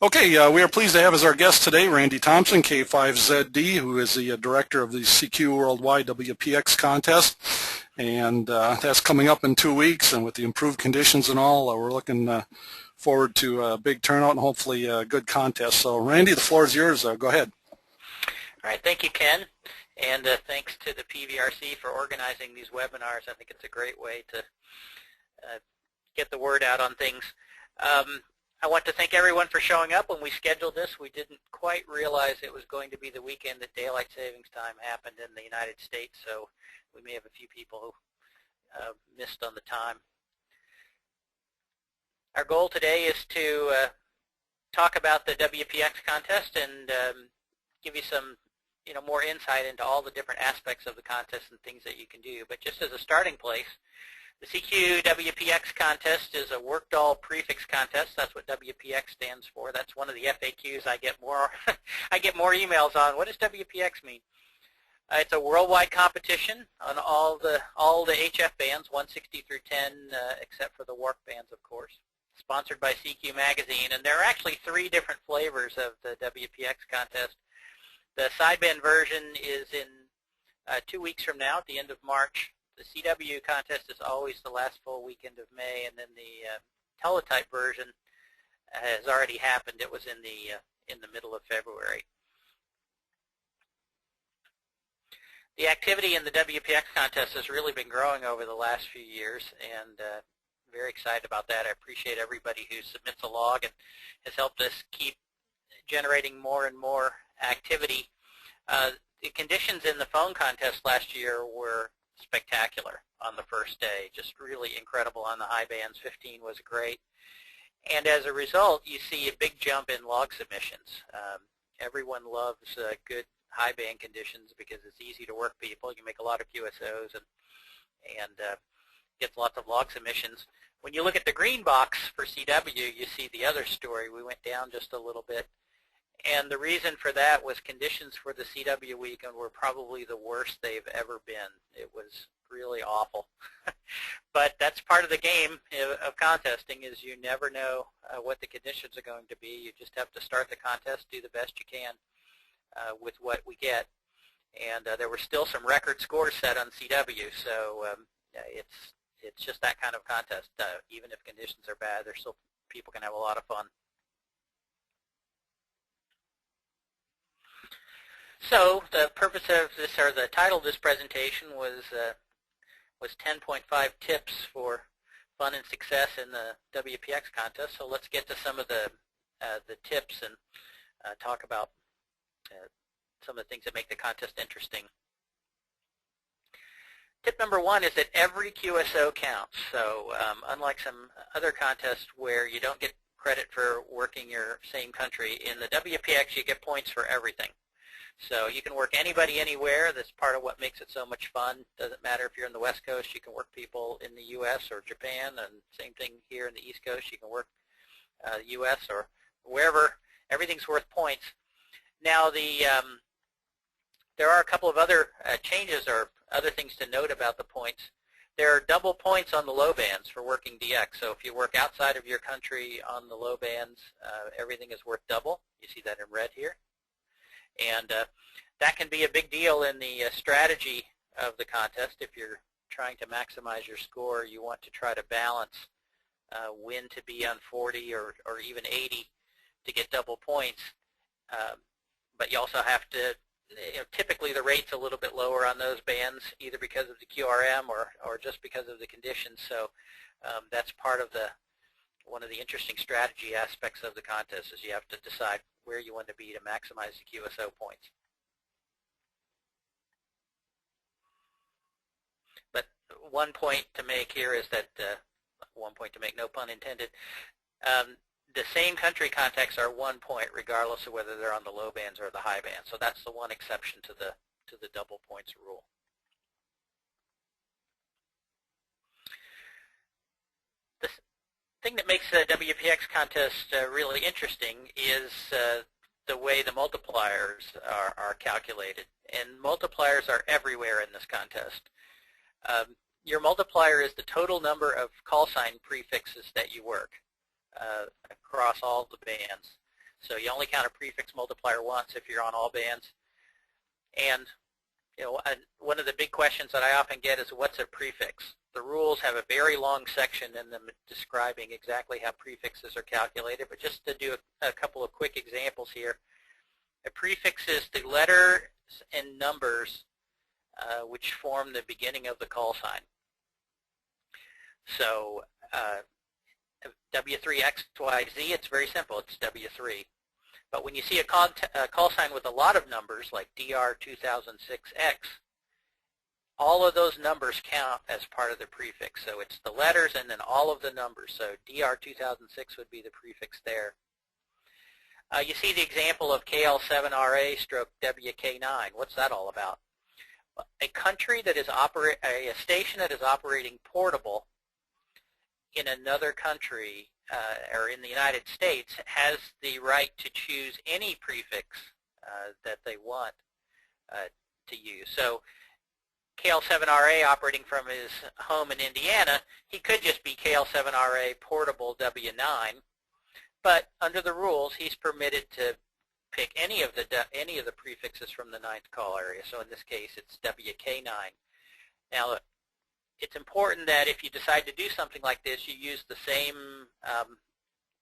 Okay, we are pleased to have as our guest today Randy Thompson, K5ZD, who is the director of the CQ Worldwide WPX contest. And that's coming up in 2 weeks, and with the improved conditions and all, we're looking forward to a big turnout and hopefully a good contest. So Randy, the floor is yours. Go ahead. All right, thank you, Ken, and thanks to the PVRC for organizing these webinars. I think it's a great way to get the word out on things. I want to thank everyone for showing up. When we scheduled this, we didn't quite realize it was going to be the weekend that daylight savings time happened in the United States, so we may have a few people who missed on the time. Our goal today is to talk about the WPX contest and give you some more insight into all the different aspects of the contest and things that you can do. But just as a starting place, the CQWPX contest is a worked-all prefix contest. That's what WPX stands for. That's one of the FAQs I get more I get more emails on. What does WPX mean? It's a worldwide competition on all the HF bands, 160 through 10, except for the WARC bands, of course. Sponsored by CQ Magazine, and there are actually 3 different flavors of the WPX contest. The sideband version is in 2 weeks from now, at the end of March. The CW contest is always the last full weekend of May, and then the teletype version has already happened. It was in the middle of February. The activity in the WPX contest has really been growing over the last few years, and very excited about that. I appreciate everybody who submits a log and has helped us keep generating more and more activity. The conditions in the phone contest last year were spectacular on the first day, just really incredible on the high bands. 15 was great, and as a result you see a big jump in log submissions. Everyone loves good high band conditions because it's easy to work people. You make a lot of QSOs and gets lots of log submissions. When you look at the green box for CW, you see the other story. We went down just a little bit, and the reason for that was conditions for the CW weekend were probably the worst they've ever been. It was really awful. But that's part of the game of contesting, is you never know what the conditions are going to be. You just have to start the contest, do the best you can with what we get. And there were still some record scores set on CW, so it's just that kind of contest. Even if conditions are bad, there's still people can have a lot of fun. So the purpose of this, or the title of this presentation, was 10.5 tips for fun and success in the WPX contest. So let's get to some of the tips and talk about some of the things that make the contest interesting. Tip number 1 is that every QSO counts. So unlike some other contests where you don't get credit for working your same country, in the WPX you get points for everything. So you can work anybody anywhere. That's part of what makes it so much fun. Doesn't matter if you're in the West Coast, you can work people in the U.S. or Japan, and same thing here in the East Coast. You can work U.S. or wherever. Everything's worth points. Now there are a couple of other changes or other things to note about the points. There are double points on the low bands for working DX. So if you work outside of your country on the low bands, everything is worth double. You see that in red here. And that can be a big deal in the strategy of the contest. If you're trying to maximize your score, you want to try to balance when to be on 40 or even 80 to get double points. But you also have to, typically the rate's a little bit lower on those bands, either because of the QRM or just because of the conditions. So that's part of one of the interesting strategy aspects of the contest, is you have to decide where you want to be to maximize the QSO points. But one point to make here is that, one point to make, no pun intended, the same country contacts are 1 point regardless of whether they're on the low bands or the high bands. So that's the one exception to the double points rule. The thing that makes the WPX contest really interesting is the way the multipliers are calculated. And multipliers are everywhere in this contest. Your multiplier is the total number of call sign prefixes that you work across all the bands. So you only count a prefix multiplier once if you're on all bands. And one of the big questions that I often get is, what's a prefix? The rules have a very long section in them describing exactly how prefixes are calculated, but just to do a couple of quick examples here. A prefix is the letters and numbers which form the beginning of the call sign. So W3XYZ, it's very simple. It's W3. But when you see a call sign with a lot of numbers, like DR2006X, all of those numbers count as part of the prefix. So it's the letters and then all of the numbers. So DR2006 would be the prefix there. You see the example of KL7RA stroke WK9. What's that all about? A country that is a station that is operating portable in another country or in the United States has the right to choose any prefix that they want to use. So KL7RA operating from his home in Indiana, he could just be KL7RA portable W9, but under the rules he's permitted to pick any of the prefixes from the ninth call area. So in this case it's WK9. Now it's important that if you decide to do something like this, you use the same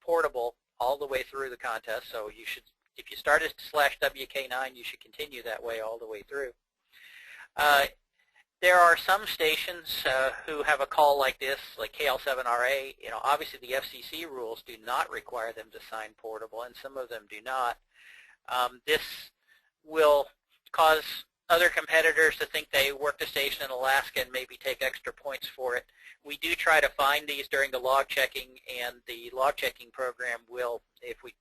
portable all the way through the contest. So you should, if you start at /WK9, you should continue that way all the way through. There are some stations who have a call like this, like KL7RA. Obviously the FCC rules do not require them to sign portable, and some of them do not. This will cause other competitors to think they worked a station in Alaska and maybe take extra points for it. We do try to find these during the log checking, and the log checking program will, if we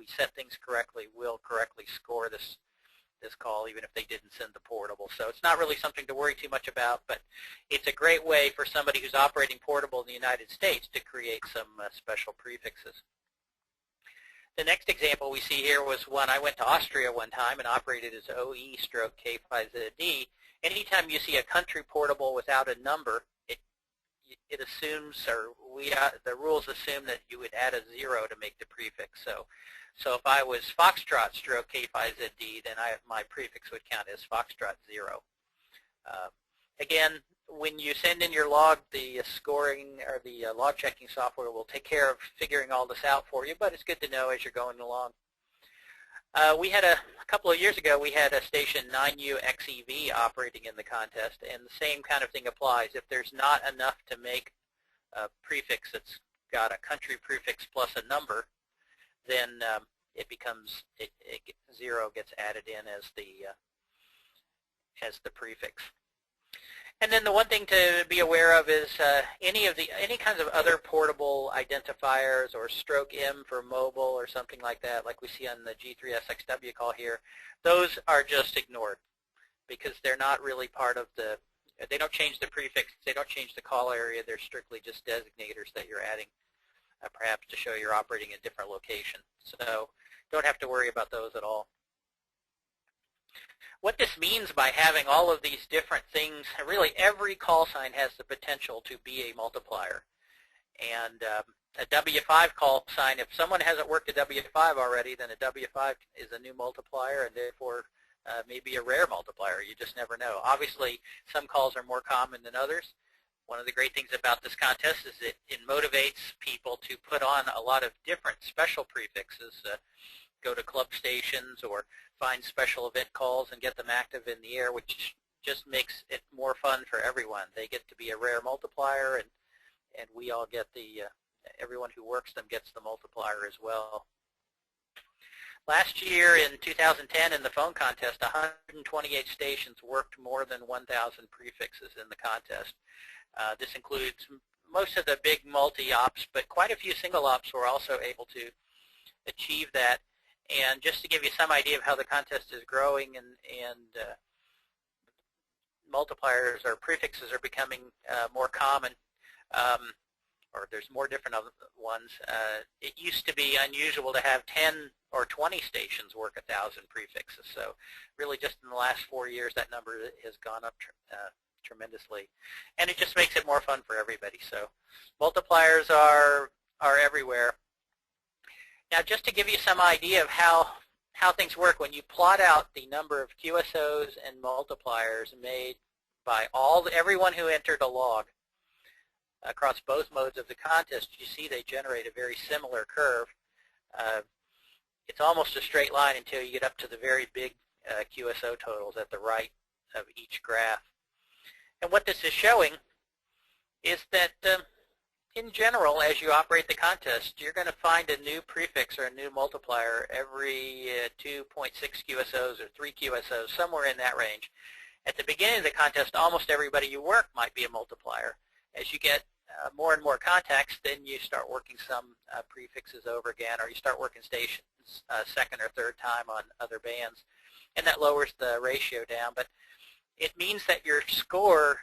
set things correctly, will correctly score this call even if they didn't send the portable. So it's not really something to worry too much about, but it's a great way for somebody who's operating portable in the United States to create some special prefixes. The next example we see here was one I went to Austria one time and operated as OE stroke k5zdwpx. Anytime you see a country portable without a number, it assumes, or the rules assume that you would add a 0 to make the prefix. So if I was Foxtrot stroke k5zd, then my prefix would count as Foxtrot 0. Again, when you send in your log, the scoring or the log checking software will take care of figuring all this out for you, but it's good to know as you're going along. We had a couple of years ago, we had a station 9UXEV operating in the contest, and the same kind of thing applies. If there's not enough to make a prefix that's got a country prefix plus a number, then it becomes 0 gets added in as the prefix. And then the one thing to be aware of is any kinds of other portable identifiers or stroke M for mobile or something like that, like we see on the G3SXW call here. Those are just ignored because they're not really part of they don't change the prefix, they don't change the call area, they're strictly just designators that you're adding perhaps to show you're operating in a different location. So don't have to worry about those at all. What this means by having all of these different things, really every call sign has the potential to be a multiplier. And a W5 call sign, if someone hasn't worked a W5 already, then a W5 is a new multiplier and therefore maybe a rare multiplier. You just never know. Obviously, some calls are more common than others. One of the great things about this contest is that it motivates people to put on a lot of different special prefixes, go to club stations or find special event calls and get them active in the air, which just makes it more fun for everyone. They get to be a rare multiplier, and we all get everyone who works them gets the multiplier as well. Last year in 2010 in the phone contest, 128 stations worked more than 1,000 prefixes in the contest. This includes most of the big multi-ops, but quite a few single ops were also able to achieve that. And just to give you some idea of how the contest is growing and multipliers or prefixes are becoming more common, or there's more different ones. It used to be unusual to have 10 or 20 stations work 1,000 prefixes. So really just in the last 4 years that number has gone up tremendously. And it just makes it more fun for everybody. So multipliers are everywhere. Now, just to give you some idea of how things work, when you plot out the number of QSOs and multipliers made by everyone who entered a log across both modes of the contest, you see they generate a very similar curve. It's almost a straight line until you get up to the very big QSO totals at the right of each graph. And what this is showing is that in general, as you operate the contest, you're going to find a new prefix or a new multiplier every 2.6 QSOs or 3 QSOs, somewhere in that range. At the beginning of the contest, almost everybody you work might be a multiplier. As you get more and more contacts, then you start working some prefixes over again, or you start working stations second or third time on other bands, and that lowers the ratio down. But it means that your score,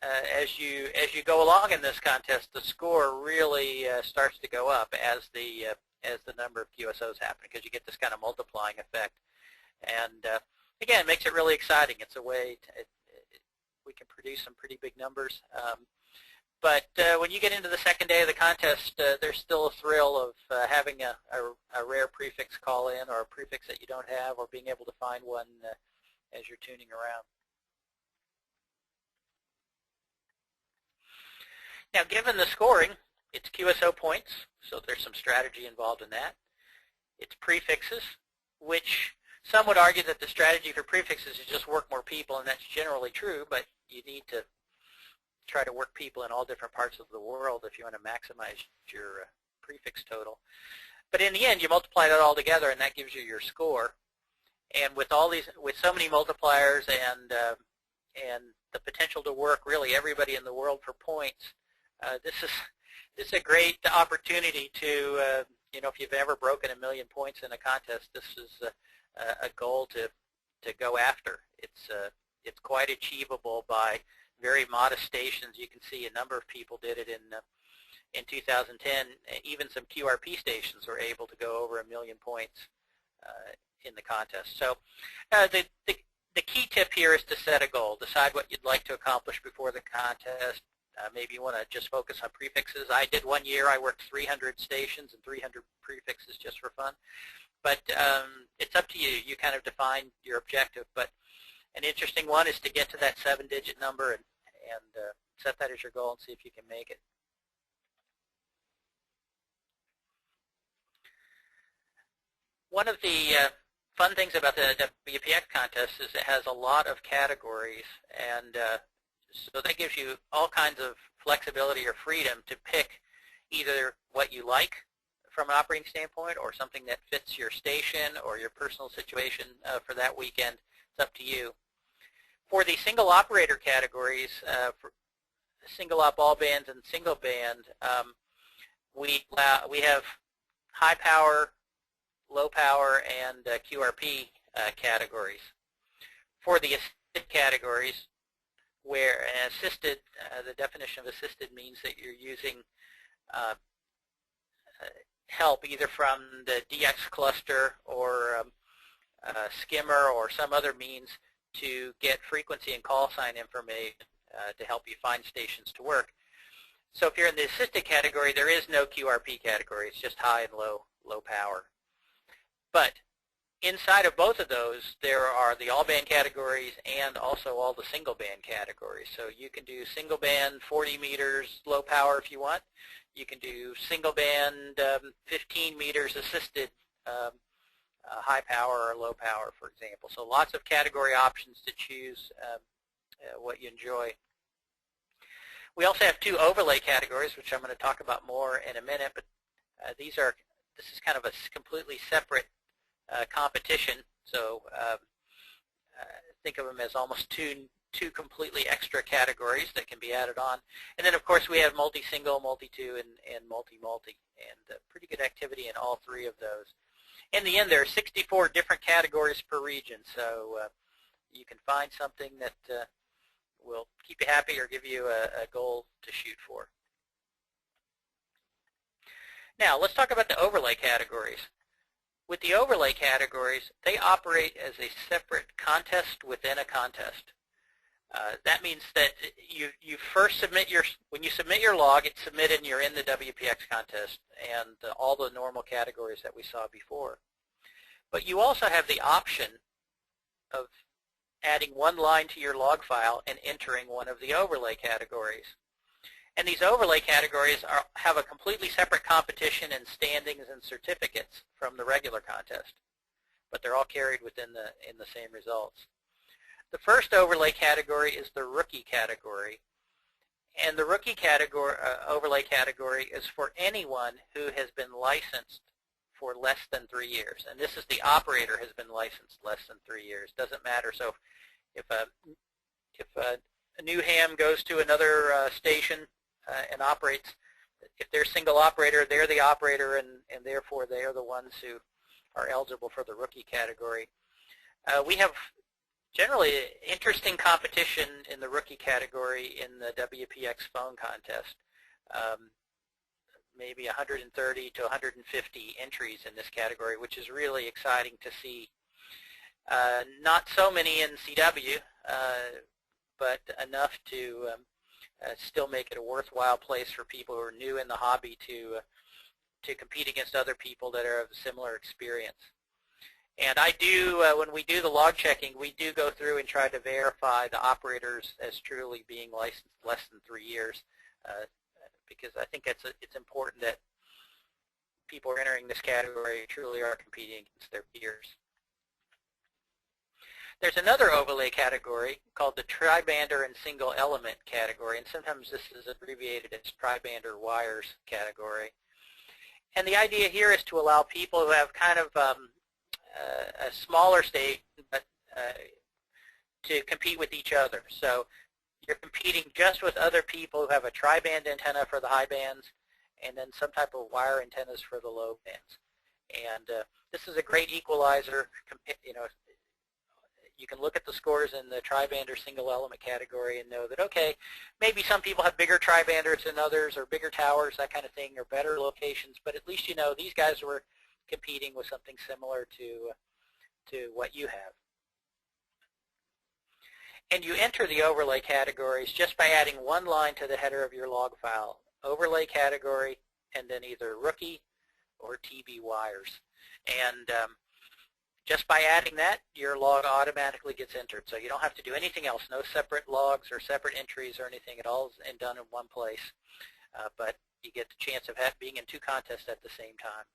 as you go along in this contest, the score really starts to go up as the number of QSOs happen, because you get this kind of multiplying effect. And again, it makes it really exciting. It's a way we can produce some pretty big numbers. But when you get into the second day of the contest, there's still a thrill of having a rare prefix call in, or a prefix that you don't have, or being able to find one as you're tuning around. Now, given the scoring, it's QSO points, so there's some strategy involved in that. It's prefixes, which some would argue that the strategy for prefixes is just work more people, and that's generally true, but you need to try to work people in all different parts of the world if you want to maximize your prefix total. But in the end, you multiply that all together, and that gives you your score. And with so many multipliers and the potential to work really everybody in the world for points, this is a great opportunity to, if you've ever broken 1 million points in a contest, this is a goal to go after. It's quite achievable by very modest stations. You can see a number of people did it in 2010. Even some QRP stations were able to go over 1 million points in the contest. So the key tip here is to set a goal. Decide what you'd like to accomplish before the contest. Maybe you want to just focus on prefixes. I did one year. I worked 300 stations and 300 prefixes just for fun. But it's up to you. You kind of define your objective. But an interesting one is to get to that 7-digit number and set that as your goal and see if you can make it. One of the fun things about the WPX contest is it has a lot of categories, and so that gives you all kinds of flexibility or freedom to pick either what you like from an operating standpoint, or something that fits your station or your personal situation for that weekend. It's up to you. For the single operator categories, for single op all bands and single band, we have high power, low power, and QRP categories. For the assisted categories, where assisted, the definition of assisted means that you're using help either from the DX cluster or skimmer or some other means to get frequency and call sign information to help you find stations to work. So if you're in the assisted category, there is no QRP category. It's just high and low power. But inside of both of those, there are the all-band categories and also all the single-band categories. So you can do single-band 40 meters low power if you want. You can do single-band 15 meters assisted high power or low power, for example. So lots of category options to choose what you enjoy. We also have 2 overlay categories, which I'm going to talk about more in a minute. But this is kind of a completely separate competition. So think of them as almost two completely extra categories that can be added on. And then, of course, we have multi-single, multi-two, and multi-multi, and pretty good activity in all 3 of those. In the end, there are 64 different categories per region, so you can find something that will keep you happy or give you a goal to shoot for. Now, let's talk about the overlay categories. With the overlay categories, they operate as a separate contest within a contest. That means that you first submit when you submit your log, it's submitted and you're in the WPX contest and all the normal categories that we saw before. But you also have the option of adding one line to your log file and entering one of the overlay categories. And these overlay categories have a completely separate competition and standings and certificates from the regular contest, but they're all carried in the same results. The first overlay category is the rookie category, and the rookie category overlay category is for anyone who has been licensed for less than 3 years, and this is the operator has been licensed less than 3 years. Doesn't matter. So if a new ham goes to another station and operates, if they're single operator, they're the operator, and therefore they are the ones who are eligible for the rookie category. We have generally interesting competition in the rookie category in the WPX phone contest. Maybe 130 to 150 entries in this category, which is really exciting to see. Not so many in CW, but enough to still make it a worthwhile place for people who are new in the hobby to compete against other people that are of similar experience. And I do, when we do the log checking, we do go through and try to verify the operators as truly being licensed less than 3 years, because I think it's important that people entering this category truly are competing against their peers. There's another overlay category called the tri-bander and single element category, and sometimes this is abbreviated as tri-bander wires category. And the idea here is to allow people who have kind of a smaller station, but to compete with each other. So you're competing just with other people who have a tri-band antenna for the high bands and then some type of wire antennas for the low bands. And this is a great equalizer. You know, you can look at the scores in the tri-bander single element category and know that, okay, maybe some people have bigger tri-banders than others or bigger towers, that kind of thing, or better locations, but at least you know these guys were competing with something similar to what you have. And you enter the overlay categories just by adding one line to the header of your log file, overlay category, and then either rookie or TB wires. And just by adding that, your log automatically gets entered. So you don't have to do anything else, no separate logs or separate entries or anything. It all is done in one place. But you get the chance of being in 2 contests at the same time.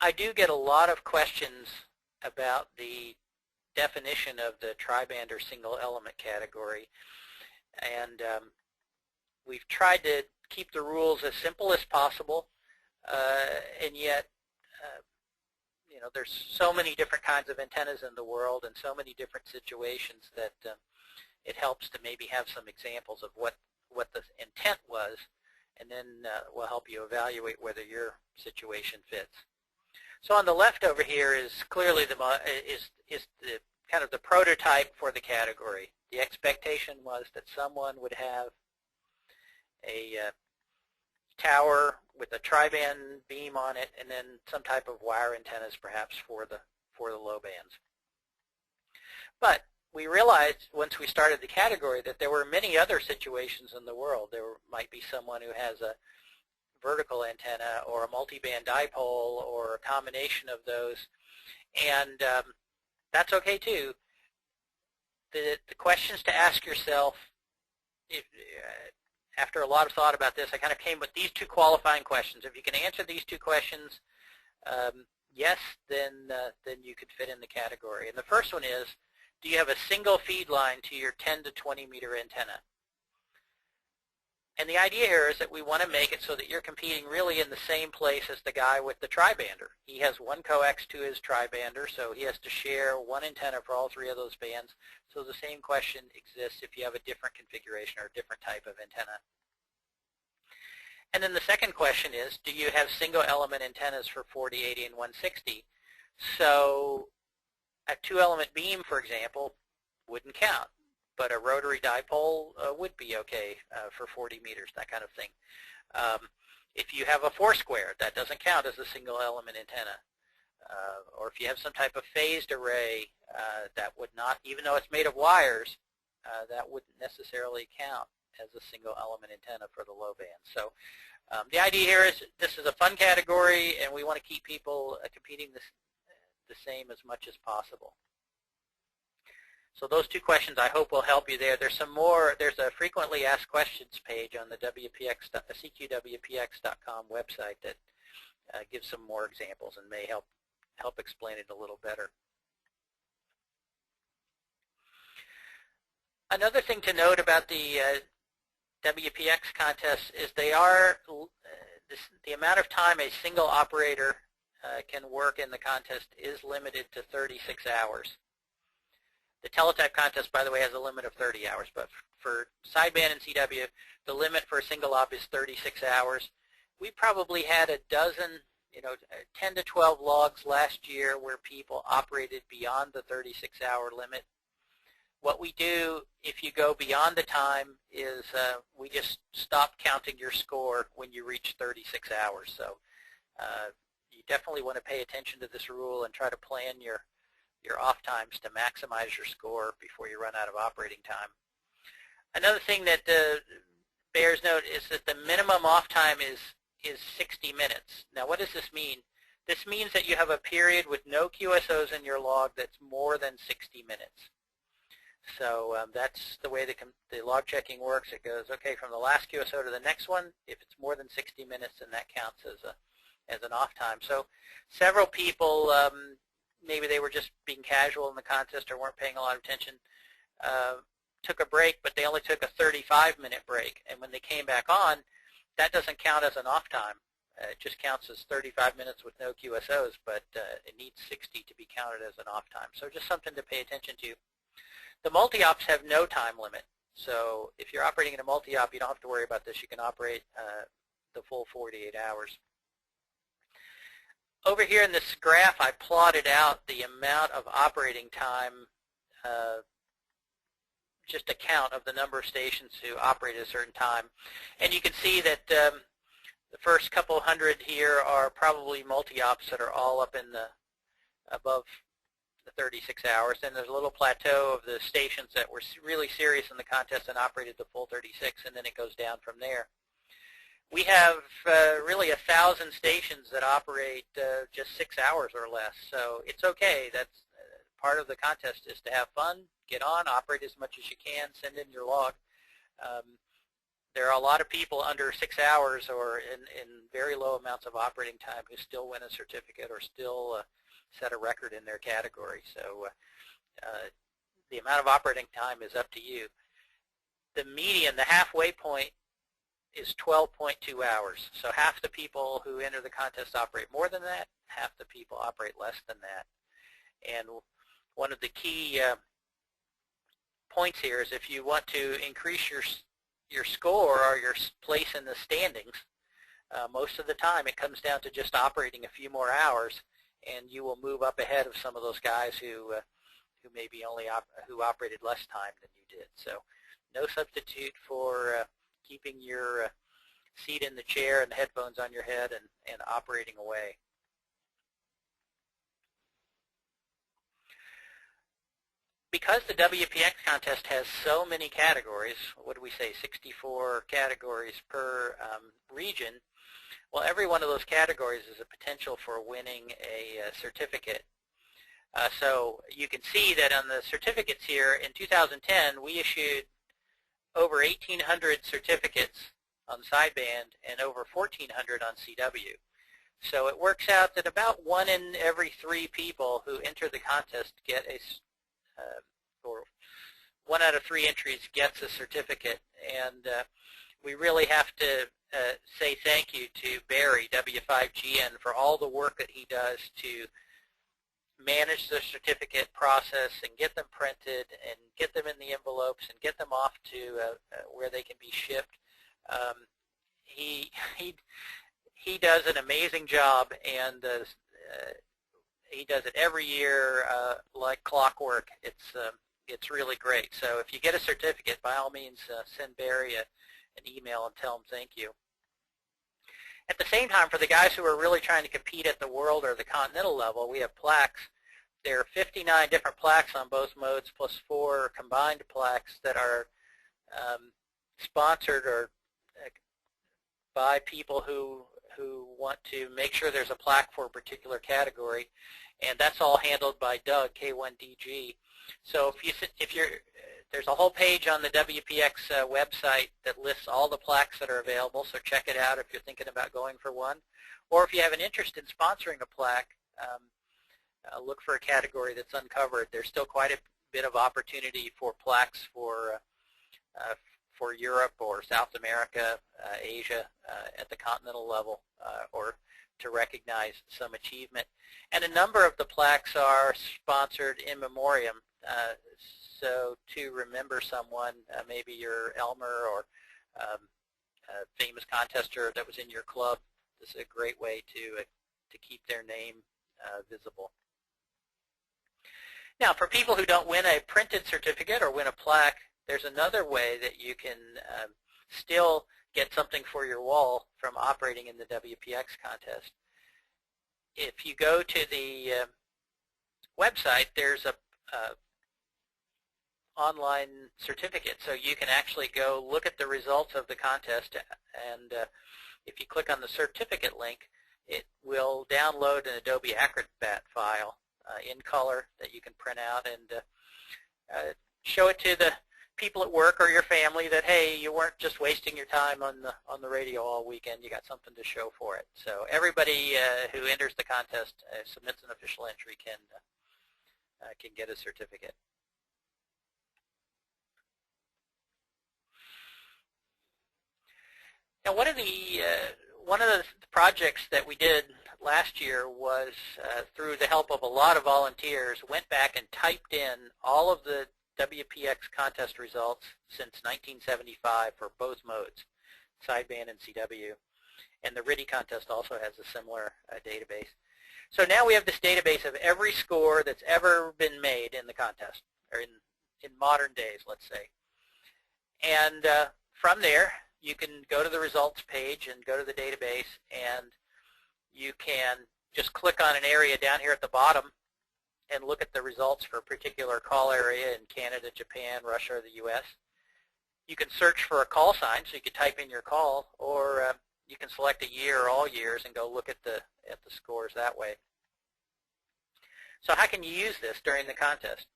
I do get a lot of questions about the definition of the tri-bander single element category, and we've tried to keep the rules as simple as possible, and yet you know, there's so many different kinds of antennas in the world and so many different situations that it helps to maybe have some examples of what the intent was, and then we'll help you evaluate whether your situation fits. So on the left over here is clearly the kind of the prototype for the category. The expectation was that someone would have a tower with a tri-band beam on it, and then some type of wire antennas perhaps for the low bands. But we realized once we started the category that there were many other situations in the world. There might be someone who has a vertical antenna or a multi-band dipole or a combination of those, and that's okay too. The questions to ask yourself, after a lot of thought about this, I kind of came with these 2 qualifying questions. If you can answer these 2 questions, yes, then you could fit in the category. And the first one is, do you have a single feed line to your 10 to 20 meter antenna? And the idea here is that we want to make it so that you're competing really in the same place as the guy with the tri-bander. He has one coax to his tri-bander, so he has to share one antenna for all 3 of those bands. So the same question exists if you have a different configuration or a different type of antenna. And then the second question is, do you have single element antennas for 40, 80, and 160? So a 2-element beam, for example, wouldn't count, but a rotary dipole would be okay for 40 meters, that kind of thing. If you have a 4-square, that doesn't count as a single element antenna. or if you have some type of phased array that would not, even though it's made of wires, that wouldn't necessarily count as a single element antenna for the low band. So the idea here is this is a fun category, and we want to keep people competing the same as much as possible. So those two questions I hope will help you there. There's some more. There's a frequently asked questions page on the CQWPX.com website that gives some more examples and may help explain it a little better. Another thing to note about the WPX contests is they are the amount of time a single operator can work in the contest is limited to 36 hours. The teletype contest, by the way, has a limit of 30 hours, but for sideband and CW, the limit for a single op is 36 hours. We probably had a dozen, 10 to 12 logs last year where people operated beyond the 36-hour limit. What we do if you go beyond the time is we just stop counting your score when you reach 36 hours. So you definitely want to pay attention to this rule and try to plan your off times to maximize your score before you run out of operating time. Another thing that bears note is that the minimum off time is 60 minutes. Now what does this mean? This means that you have a period with no QSOs in your log that's more than 60 minutes. So that's the way the log checking works. It goes, okay, from the last QSO to the next one, if it's more than 60 minutes, then that counts as an off time. So several people, maybe they were just being casual in the contest or weren't paying a lot of attention, took a break, but they only took a 35-minute break. And when they came back on, that doesn't count as an off time. It just counts as 35 minutes with no QSOs, but it needs 60 to be counted as an off time. So just something to pay attention to. The multi-ops have no time limit. So if you're operating in a multi-op, you don't have to worry about this. You can operate the full 48 hours. Over here in this graph, I plotted out the amount of operating time, just a count of the number of stations who operate at a certain time. And you can see that the first couple hundred here are probably multi-ops that are all up in the above the 36 hours. Then there's a little plateau of the stations that were really serious in the contest and operated the full 36, and then it goes down from there. We have really 1,000 stations that operate just 6 hours or less, so it's okay. That's part of the contest is to have fun, get on, operate as much as you can, send in your log. There are a lot of people under 6 hours or in very low amounts of operating time who still win a certificate or still set a record in their category. So the amount of operating time is up to you. The median, the halfway point, is 12.2 hours. So half the people who enter the contest operate more than that, half the people operate less than that. And one of the key points here is if you want to increase your score or your place in the standings, most of the time it comes down to just operating a few more hours, and you will move up ahead of some of those guys who maybe who operated less time than you did. So no substitute for keeping your seat in the chair and the headphones on your head and operating away. Because the WPX contest has so many categories, what do we say, 64 categories per region, well, every one of those categories is a potential for winning a certificate. So you can see that on the certificates here, in 2010, we issued over 1,800 certificates on sideband and over 1,400 on CW. So it works out that about 1 in every 3 people who enter the contest get a, or 1 out of 3 entries gets a certificate. And we really have to say thank you to Barry, W5GN, for all the work that he does to manage the certificate process and get them printed and get them in the envelopes and get them off to where they can be shipped. He does an amazing job, and he does it every year like clockwork. It's really great. So if you get a certificate, by all means send Barry an email and tell him thank you. At the same time, for the guys who are really trying to compete at the world or the continental level, we have plaques. There are 59 different plaques on both modes, plus 4 combined plaques that are sponsored or by people who want to make sure there's a plaque for a particular category, and that's all handled by Doug, K1DG. So there's a whole page on the WPX website that lists all the plaques that are available, so check it out if you're thinking about going for one. Or if you have an interest in sponsoring a plaque, look for a category that's uncovered. There's still quite a bit of opportunity for plaques for Europe or South America, Asia, at the continental level, or to recognize some achievement. And a number of the plaques are sponsored in memoriam. So to remember someone, maybe your Elmer or a famous contester that was in your club, this is a great way to keep their name visible. Now, for people who don't win a printed certificate or win a plaque, there's another way that you can still get something for your wall from operating in the WPX contest. If you go to the website, there's a online certificate, so you can actually go look at the results of the contest, and if you click on the certificate link, it will download an Adobe Acrobat file in color that you can print out and show it to the people at work or your family that, hey, you weren't just wasting your time on the radio all weekend, you got something to show for it. So everybody who enters the contest, submits an official entry, can get a certificate. Now, one of the projects that we did last year was, through the help of a lot of volunteers, went back and typed in all of the WPX contest results since 1975 for both modes, sideband and CW. And the RTTY contest also has a similar database. So now we have this database of every score that's ever been made in the contest, or in modern days, let's say. And from there, you can go to the results page and go to the database, and you can just click on an area down here at the bottom and look at the results for a particular call area in Canada, Japan, Russia, or the U.S. You can search for a call sign, so you can type in your call, or you can select a year or all years and go look at the scores that way. So how can you use this during the contest?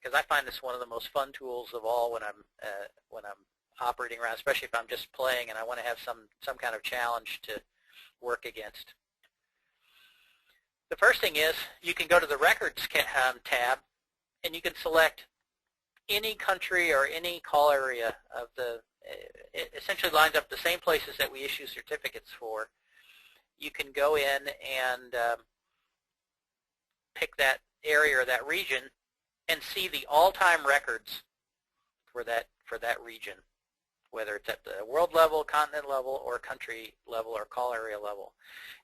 Because I find this one of the most fun tools of all when I'm operating around, especially if I'm just playing and I want to have some kind of challenge to work against. The first thing is you can go to the Records tab, and you can select any country or any call area of it essentially lines up the same places that we issue certificates for. You can go in and pick that area or that region and see the all-time records for that region, whether it's at the world level, continent level, or country level, or call area level.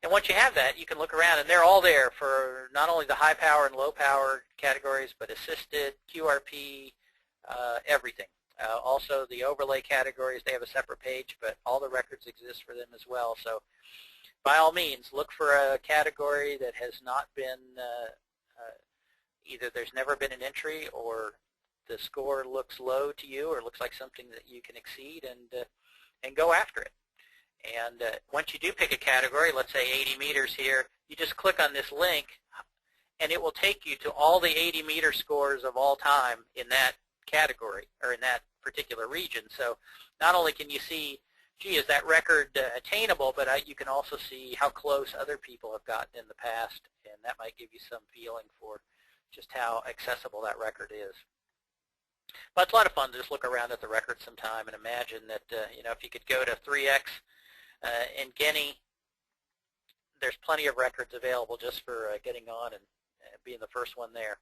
And once you have that, you can look around, and they're all there for not only the high power and low power categories, but assisted, QRP, everything. Also, the overlay categories, they have a separate page, but all the records exist for them as well. So by all means, look for a category that has not been, either there's never been an entry, or the score looks low to you, or looks like something that you can exceed, and go after it. And once you do pick a category, let's say 80 meters here, you just click on this link, and it will take you to all the 80 meter scores of all time in that category, or in that particular region. So not only can you see, gee, is that record attainable, but you can also see how close other people have gotten in the past, and that might give you some feeling for just how accessible that record is. But it's a lot of fun to just look around at the record sometime and imagine that, if you could go to 3X in Guinea, there's plenty of records available just for getting on and being the first one there.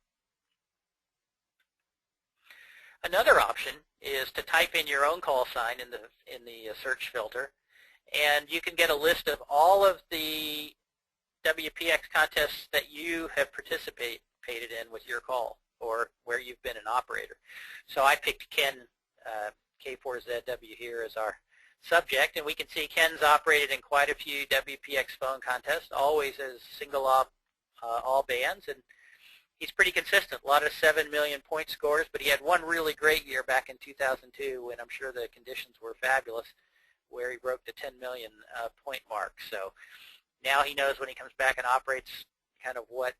Another option is to type in your own call sign in the search filter, and you can get a list of all of the WPX contests that you have participated in with your call, or where you've been an operator. So I picked Ken, K4ZW here, as our subject, and we can see Ken's operated in quite a few WPX phone contests, always as single op all bands, and he's pretty consistent. A lot of 7 million point scores, but he had one really great year back in 2002 when I'm sure the conditions were fabulous, where he broke the 10 million point mark. So now he knows when he comes back and operates kind of what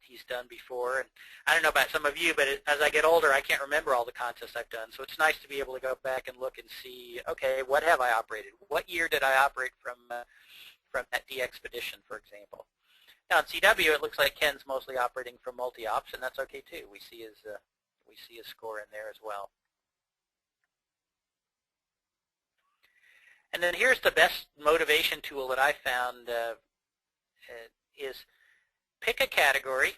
he's done before. And I don't know about some of you, but as I get older, I can't remember all the contests I've done. So it's nice to be able to go back and look and see, okay, what have I operated? What year did I operate from that DXpedition, for example? Now in CW, it looks like Ken's mostly operating from multi-ops, and that's okay too. We see his score in there as well. And then here's the best motivation tool that I found is pick a category,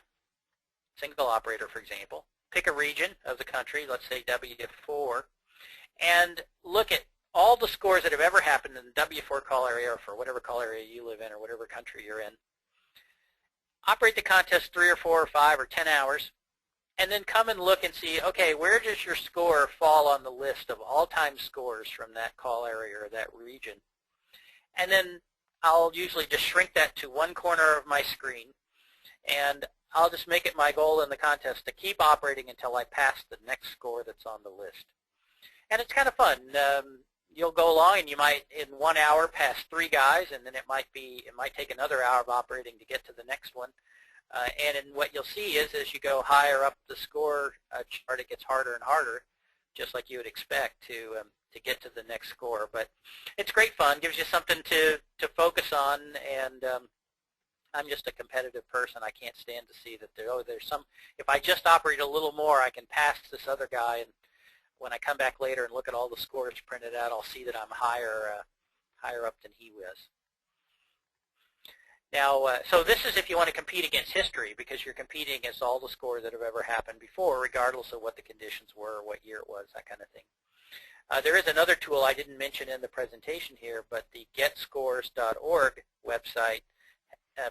single operator for example, pick a region of the country, let's say W4, and look at all the scores that have ever happened in the W4 call area, or for whatever call area you live in or whatever country you're in. Operate the contest 3 or 4 or 5 or 10 hours, and then come and look and see, okay, where does your score fall on the list of all-time scores from that call area or that region? And then I'll usually just shrink that to one corner of my screen, and I'll just make it my goal in the contest to keep operating until I pass the next score that's on the list. And it's kind of fun. You'll go along and you might, in 1 hour, pass 3 guys, and then it might take another hour of operating to get to the next one. And then what you'll see is as you go higher up the score chart, it gets harder and harder, just like you would expect to get to the next score. But it's great fun, gives you something to focus on, and I'm just a competitive person. I can't stand to see that there's some, if I just operate a little more, I can pass this other guy, and when I come back later and look at all the scores printed out, I'll see that I'm higher up than he was. Now, so this is if you want to compete against history, because you're competing against all the scores that have ever happened before, regardless of what the conditions were, what year it was, that kind of thing. There is another tool I didn't mention in the presentation here, but the getscores.org website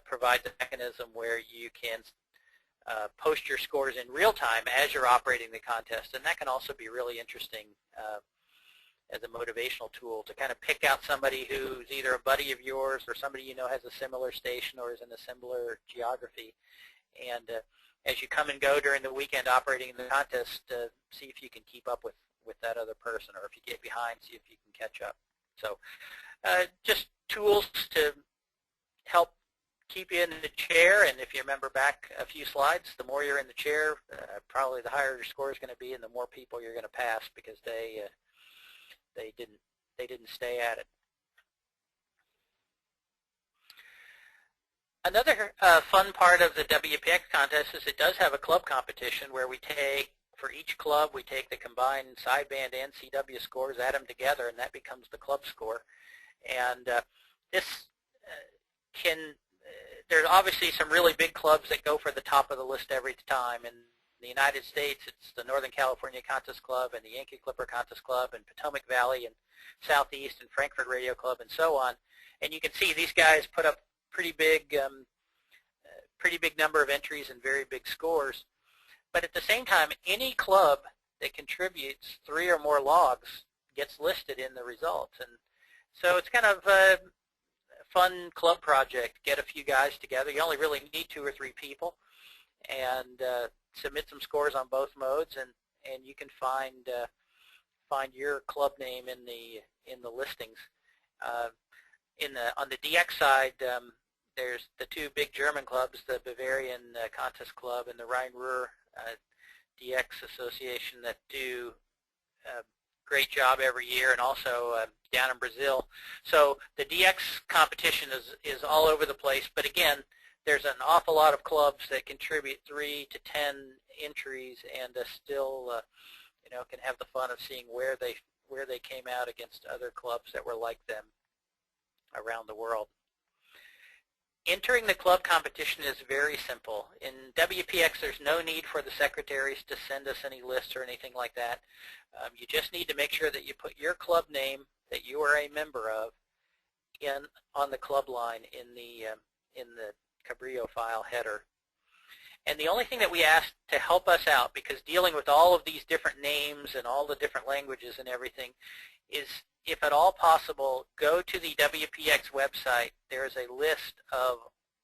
provides a mechanism where you can post your scores in real time as you're operating the contest, and that can also be really interesting as a motivational tool to kind of pick out somebody who's either a buddy of yours or somebody you know has a similar station or is in a similar geography. And as you come and go during the weekend operating in the contest, see if you can keep up with that other person, or if you get behind, see if you can catch up. So just tools to help keep you in the chair, and if you remember back a few slides, the more you're in the chair, probably the higher your score is going to be, and the more people you're going to pass because they didn't stay at it. Another fun part of the WPX contest is it does have a club competition where we take, for each club, we take the combined sideband and CW scores, add them together, and that becomes the club score. And this there's obviously some really big clubs that go for the top of the list every time. In the United States, it's the Northern California Contest Club and the Yankee Clipper Contest Club and Potomac Valley and Southeast and Frankfurt Radio Club and so on. And you can see these guys put up pretty big number of entries and very big scores. But at the same time, any club that contributes 3 or more logs gets listed in the results. And so it's kind of a fun club project. Get a few guys together. You only really need 2 or 3 people, and submit some scores on both modes, and you can find your club name in the listings. On the DX side, there's the 2 big German clubs, the Bavarian Contest Club and the Rhine-Ruhr DX Association, that do a great job every year, and also down in Brazil. So the DX competition is all over the place, but again, there's an awful lot of clubs that contribute 3 to 10 entries, and still can have the fun of seeing where they came out against other clubs that were like them around the world. Entering the club competition is very simple. In WPX, there's no need for the secretaries to send us any lists or anything like that. You just need to make sure that you put your club name that you are a member of on the club line in the Cabrillo file header. And the only thing that we ask to help us out, because dealing with all of these different names and all the different languages and everything, is if at all possible, go to the WPX website. There is a list of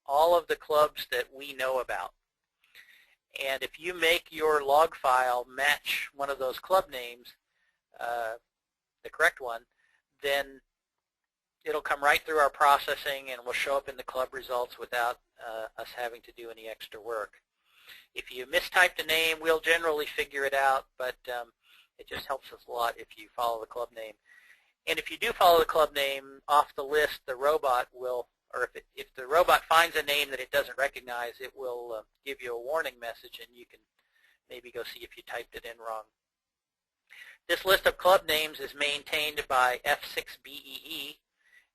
all of the clubs that we know about. And if you make your log file match one of those club names, the correct one, then it'll come right through our processing and will show up in the club results without us having to do any extra work. If you mistyped a name, we'll generally figure it out, but it just helps us a lot if you follow the club name. And if you do follow the club name off the list, the robot will, or if the robot finds a name that it doesn't recognize, it will give you a warning message, and you can maybe go see if you typed it in wrong. This list of club names is maintained by F6BEE.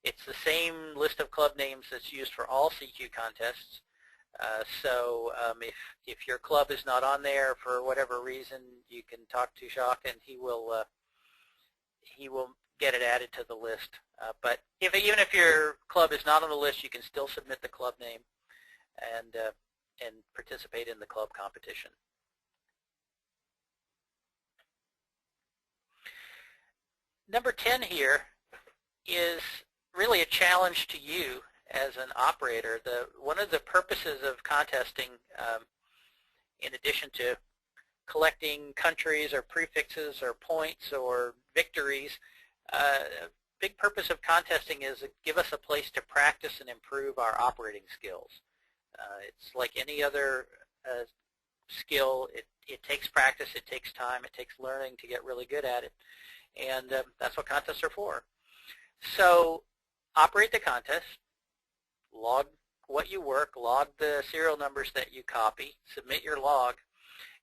It's the same list of club names that's used for all CQ contests. So if your club is not on there for whatever reason, you can talk to Jacques, and he will get it added to the list. But even if your club is not on the list, you can still submit the club name and participate in the club competition. Number 10 here is really a challenge to you as an operator. One of the purposes of contesting, in addition to collecting countries or prefixes or points or victories, a big purpose of contesting is to give us a place to practice and improve our operating skills. It's like any other skill. It takes practice, it takes time, it takes learning to get really good at it, and that's what contests are for. So operate the contest, log what you work, log the serial numbers that you copy, submit your log,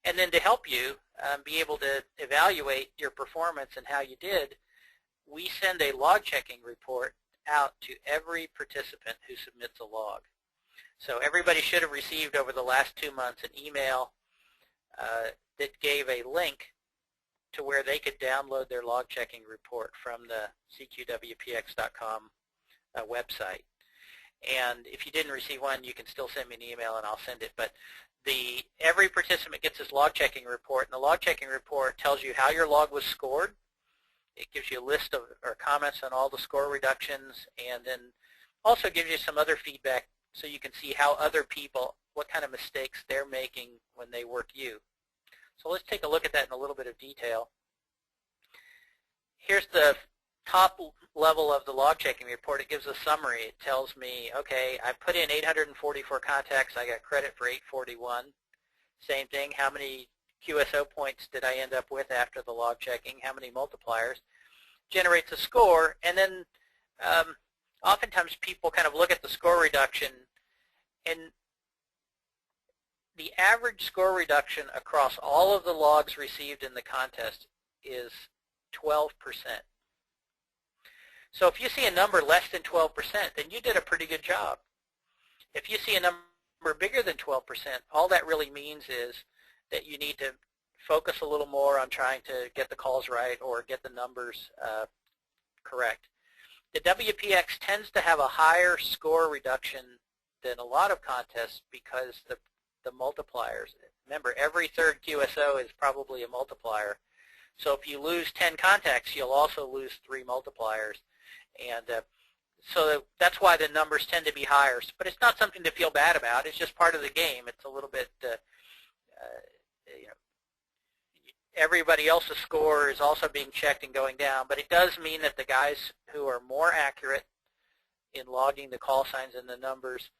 and then to help you be able to evaluate your performance and how you did, we send a log checking report out to every participant who submits a log. So everybody should have received over the last 2 months an email that gave a link to where they could download their log checking report from the CQWPX.com website. And if you didn't receive one, you can still send me an email and I'll send it. But every participant gets this log checking report, and the log checking report tells you how your log was scored. It gives you a list of or comments on all the score reductions, and then also gives you some other feedback so you can see how other people, what kind of mistakes they're making when they work you. So let's take a look at that in a little bit of detail. Here's the top level of the log checking report. It gives a summary. It tells me, okay, I put in 844 contacts. I got credit for 841. Same thing, how many QSO points did I end up with after the log checking? How many multipliers? Generates a score, and then oftentimes people kind of look at the score reduction, and the average score reduction across all of the logs received in the contest is 12%. So if you see a number less than 12%, then you did a pretty good job. If you see a number bigger than 12%, all that really means is that you need to focus a little more on trying to get the calls right or get the numbers correct. The WPX tends to have a higher score reduction than a lot of contests because the multipliers. Remember, every third QSO is probably a multiplier. So if you lose 10 contacts, you'll also lose 3 multipliers. And so that's why the numbers tend to be higher. But it's not something to feel bad about. It's just part of the game. It's a little bit, everybody else's score is also being checked and going down. But it does mean that the guys who are more accurate in logging the call signs and the numbers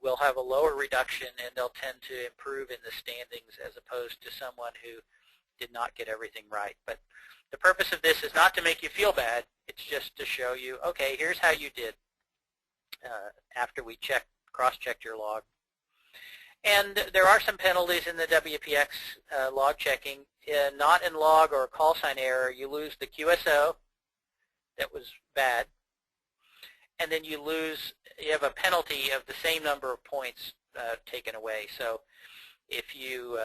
will have a lower reduction, and they'll tend to improve in the standings as opposed to someone who did not get everything right. But the purpose of this is not to make you feel bad. It's just to show you, okay, here's how you did after we cross-checked your log. And there are some penalties in the WPX log checking. Not in log or call sign error, you lose the QSO that was bad, and then you have a penalty of the same number of points taken away. So if you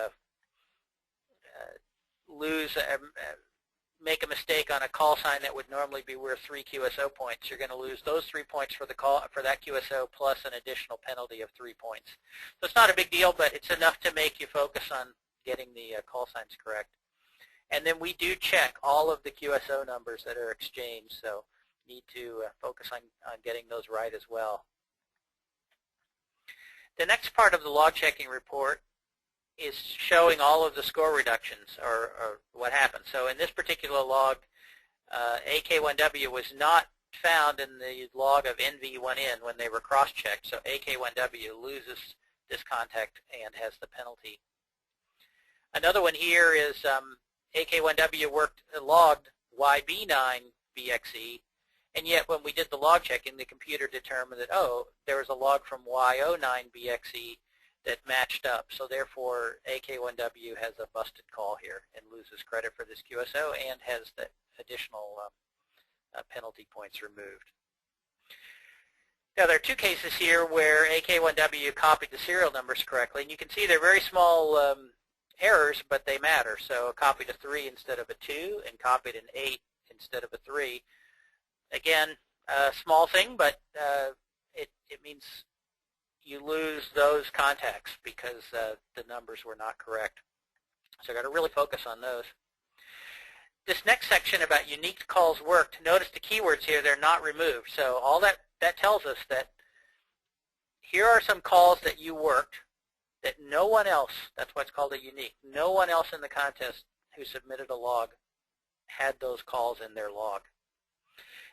make a mistake on a call sign that would normally be worth 3 QSO points, you're going to lose those 3 points for that QSO plus an additional penalty of 3 points. So it's not a big deal, but it's enough to make you focus on getting the call signs correct. And then we do check all of the QSO numbers that are exchanged, so need to focus on getting those right as well. The next part of the log checking report is showing all of the score reductions, or what happened. So in this particular log, AK1W was not found in the log of NV1N when they were cross-checked, so AK1W loses this contact and has the penalty. Another one here is AK1W logged YB9BXE, and yet when we did the log checking, the computer determined that, oh, there was a log from Y09BXE that matched up, so therefore AK1W has a busted call here and loses credit for this QSO and has the additional penalty points removed. Now there are two cases here where AK1W copied the serial numbers correctly, and you can see they're very small errors, but they matter. So copied a 3 instead of a 2 and copied an 8 instead of a 3. Again, a small thing, but it means you lose those contacts because the numbers were not correct. So I've got to really focus on those. This next section about unique calls worked, notice the keywords here, they're not removed. So all that tells us that here are some calls that you worked that no one else, that's why it's called a unique, no one else in the contest who submitted a log had those calls in their log.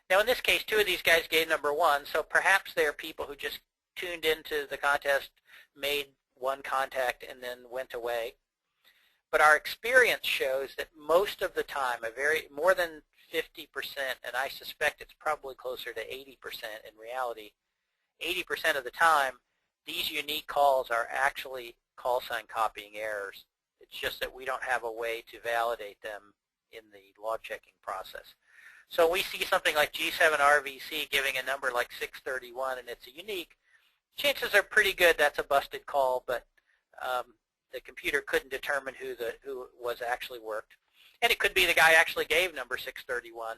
Now in this case, 2 of these guys gave number 1, so perhaps they're people who just tuned into the contest, made one contact, and then went away. But our experience shows that most of the time, more than 50%, and I suspect it's probably closer to 80% in reality, 80% of the time, these unique calls are actually call sign copying errors. It's just that we don't have a way to validate them in the log checking process. So we see something like G7RVC giving a number like 631 and it's a unique. Chances are pretty good that's a busted call, but the computer couldn't determine who was actually worked. And it could be the guy actually gave number 631.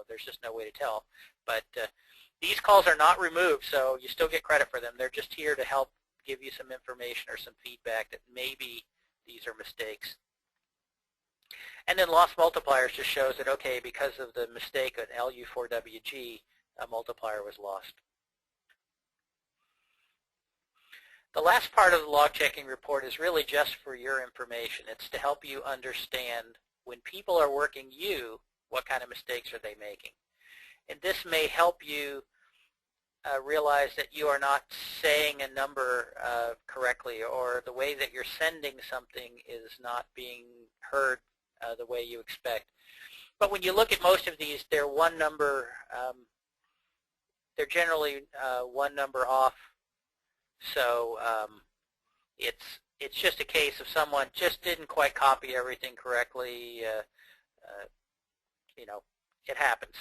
There's just no way to tell. But these calls are not removed, so you still get credit for them. They're just here to help give you some information or some feedback that maybe these are mistakes. And then loss multipliers just shows that, okay, because of the mistake at LU4WG, a multiplier was lost. The last part of the log checking report is really just for your information. It's to help you understand when people are working you, what kind of mistakes are they making. And this may help you realize that you are not saying a number correctly, or the way that you're sending something is not being heard the way you expect. But when you look at most of these, they're one number, they're generally one number off. So it's just a case of someone just didn't quite copy everything correctly. It happens.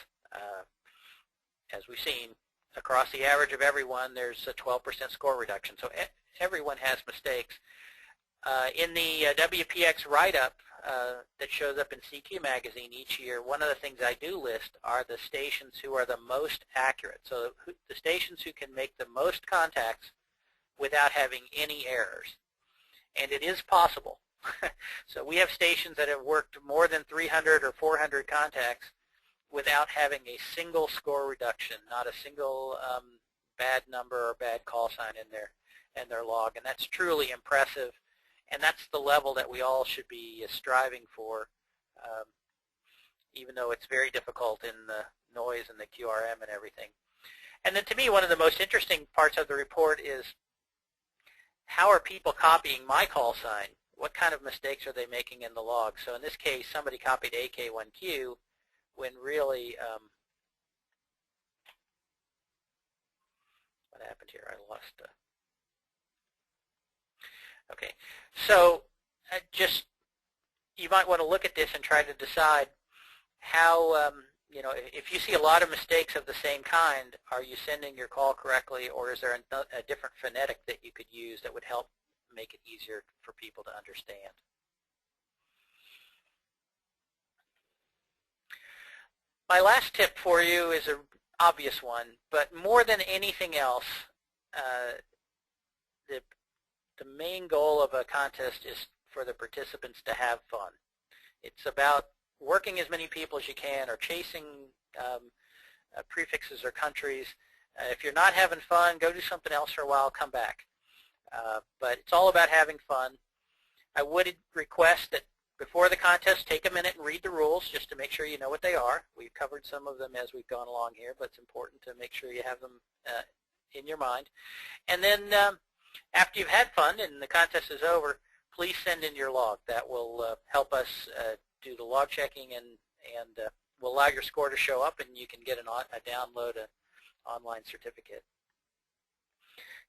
As we've seen, across the average of everyone, there's a 12% score reduction. So everyone has mistakes. In the WPX write-up that shows up in CQ magazine each year, one of the things I do list are the stations who are the most accurate. So the stations who can make the most contacts without having any errors. And it is possible. So we have stations that have worked more than 300 or 400 contacts without having a single score reduction, not a single bad number or bad call sign in their log. And that's truly impressive. And that's the level that we all should be striving for, even though it's very difficult in the noise and the QRM and everything. And then to me, one of the most interesting parts of the report is how are people copying my call sign? What kind of mistakes are they making in the log? So in this case, somebody copied AK1Q when really, what happened here? I lost. Okay, so you might want to look at this and try to decide how, if you see a lot of mistakes of the same kind, are you sending your call correctly, or is there a different phonetic that you could use that would help make it easier for people to understand? My last tip for you is an obvious one, but more than anything else, the main goal of a contest is for the participants to have fun. It's about working as many people as you can or chasing prefixes or countries. If you're not having fun, go do something else for a while, come back. But it's all about having fun. I would request that before the contest, take a minute and read the rules just to make sure you know what they are. We've covered some of them as we've gone along here, but it's important to make sure you have them in your mind. And then after you've had fun and the contest is over, please send in your log. That will help us do the log checking and will allow your score to show up, and you can get a download an online certificate.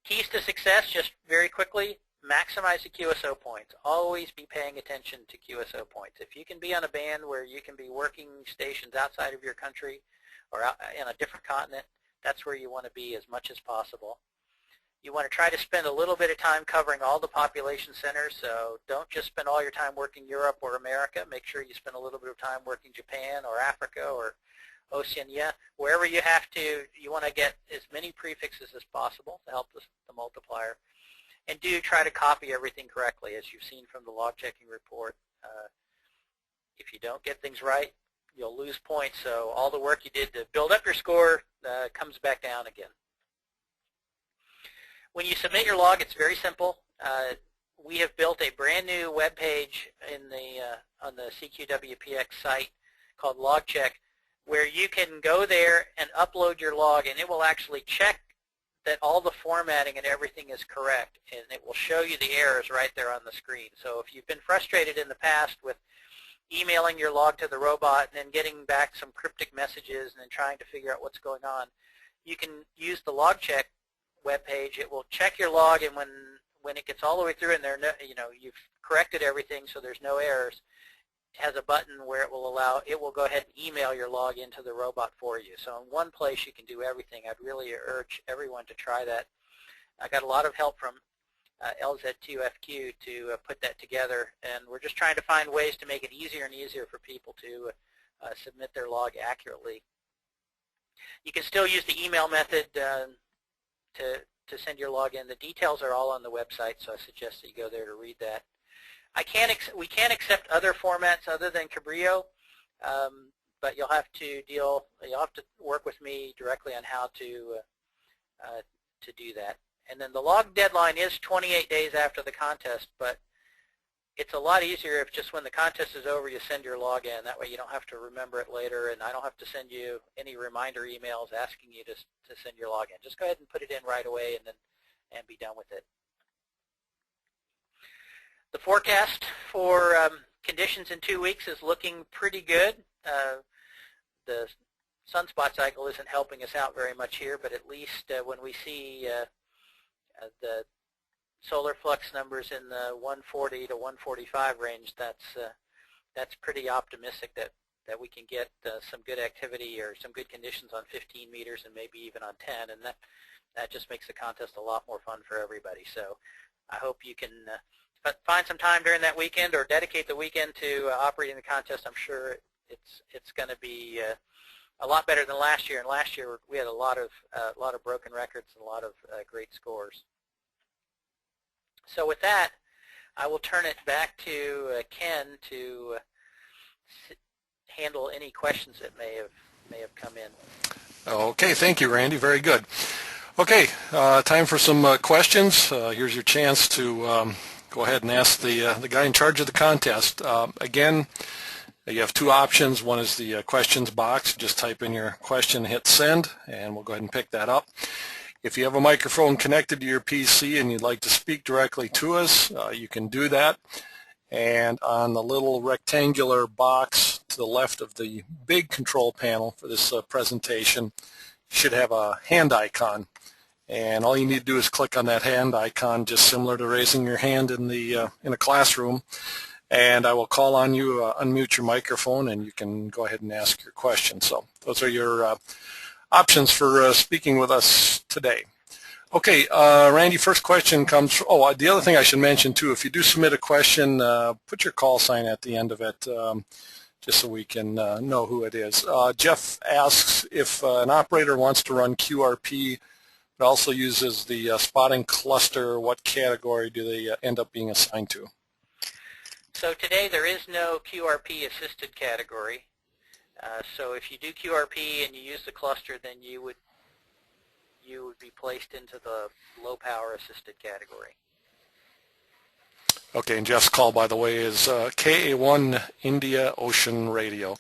Keys to success, just very quickly, maximize the QSO points. Always be paying attention to QSO points. If you can be on a band where you can be working stations outside of your country or out in a different continent, that's where you want to be as much as possible. You want to try to spend a little bit of time covering all the population centers, so don't just spend all your time working Europe or America. Make sure you spend a little bit of time working Japan or Africa or Oceania. Wherever you have to, you want to get as many prefixes as possible to help the multiplier. And do try to copy everything correctly, as you've seen from the log checking report. If you don't get things right, you'll lose points, so all the work you did to build up your score comes back down again. When you submit your log, it's very simple. We have built a brand new web page on the CQWPX site called Log Check, where you can go there and upload your log, and it will actually check that all the formatting and everything is correct, and it will show you the errors right there on the screen. So if you've been frustrated in the past with emailing your log to the robot and then getting back some cryptic messages and then trying to figure out what's going on, you can use the Log Check web page. It will check your log, and when it gets all the way through and you've corrected everything so there's no errors, it has a button where it will go ahead and email your log into the robot for you. So in one place you can do everything. I'd really urge everyone to try that. I got a lot of help from LZ2FQ to put that together, and we're just trying to find ways to make it easier and easier for people to submit their log accurately. You can still use the email method to send your log in. The details are all on the website, so I suggest that you go there to read that. We can't accept other formats other than Cabrillo, but you'll have to work with me directly on how to do that. And then the log deadline is 28 days after the contest, but it's a lot easier if just when the contest is over you send your log in. That way you don't have to remember it later, and I don't have to send you any reminder emails asking you to send your log in. Just go ahead and put it in right away and be done with it. The forecast for conditions in 2 weeks is looking pretty good. The sunspot cycle isn't helping us out very much here, but at least when we see the solar flux numbers in the 140 to 145 range, that's pretty optimistic that we can get some good activity or some good conditions on 15 meters and maybe even on 10, and that just makes the contest a lot more fun for everybody. So I hope you can find some time during that weekend or dedicate the weekend to operating the contest. I'm sure it's going to be a lot better than last year, and last year we had a lot of broken records and a lot of great scores. So with that, I will turn it back to Ken to handle any questions that may have come in. Okay, thank you, Randy. Very good. Okay, time for some questions. Here's your chance to go ahead and ask the guy in charge of the contest. Again, you have two options. One is the questions box. Just type in your question, hit send, and we'll go ahead and pick that up. If you have a microphone connected to your PC and you'd like to speak directly to us, you can do that. And on the little rectangular box to the left of the big control panel for this presentation, you should have a hand icon. And all you need to do is click on that hand icon, just similar to raising your hand in a classroom. And I will call on you, unmute your microphone, and you can go ahead and ask your question. So those are your options for speaking with us today. Okay, Randy, first question comes from, the other thing I should mention too, if you do submit a question, put your call sign at the end of it, just so we can know who it is. Jeff asks if an operator wants to run QRP but also uses the spotting cluster, what category do they end up being assigned to? So today there is no QRP assisted category. So if you do QRP and you use the cluster, then you would be placed into the low power assisted category. Okay, and Jeff's call, by the way, is KA1 India Ocean Radio.